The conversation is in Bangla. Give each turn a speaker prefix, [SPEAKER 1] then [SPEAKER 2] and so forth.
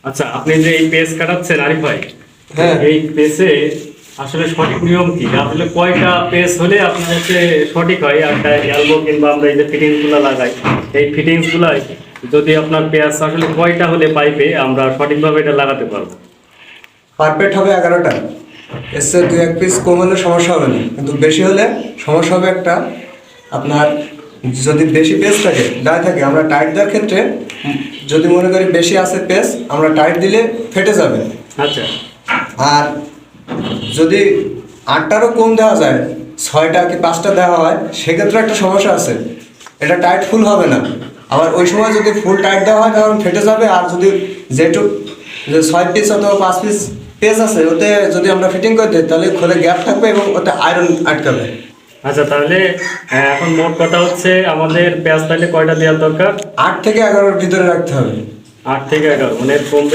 [SPEAKER 1] আচ্ছা, আপনি যে এই পেজ কাটাচ্ছেন আরিফ ভাই,
[SPEAKER 2] হ্যাঁ।
[SPEAKER 1] এই পেজে আসলে সঠিক নিয়ম কি? আসলে কয়টা পেজ হলে আপনার হচ্ছে সঠিক হয়? একটা এলবো কিংবা আমরা এই যে ফিটিংস গুলা লাগাই, এই ফিটিংস গুলাই যদি আপনার পেজ আসলে কয়টা হলে পাইপে আমরা সঠিকভাবে এটা লাগাতে পারবো?
[SPEAKER 2] পারফেক্ট হবে 11টা। এর চেয়ে 2-1 পিস কম হলে সমস্যা হবে না, কিন্তু বেশি হলে সমস্যা হবে একটা। আপনার যদি বেশি পেস থাকে, দায় থাকে, আমরা টাইট দেওয়ার ক্ষেত্রে যদি মনে করি বেশি আছে পেস, আমরা টাইট দিলে ফেটে যাবে।
[SPEAKER 1] আচ্ছা।
[SPEAKER 2] আর যদি 8টারও কম দেওয়া যায়, 6টা কি 5টা দেওয়া হয়, সেক্ষেত্রে একটা সমস্যা আছে, এটা টাইট ফুল হবে না। আবার ওই সময় যদি ফুল টাইট দেওয়া হয় তখন ফেটে যাবে। আর যদি যেটুক যে 6 পিস অথবা 5 পিস পেজ আছে, ওতে যদি আমরা ফিটিং করে দিই তাহলে খোলে গ্যাপ থাকবে এবং ওতে আয়রন আটকাবে।
[SPEAKER 1] আচ্ছা, তাহলে এখন মোট কথা হচ্ছে আমাদের পেঁয়াজ তাহলে কয়টা দেওয়ার দরকার?
[SPEAKER 2] 8 থেকে 11-র ভিতরে রাখতে হবে।
[SPEAKER 1] 8 থেকে 11, মানে কম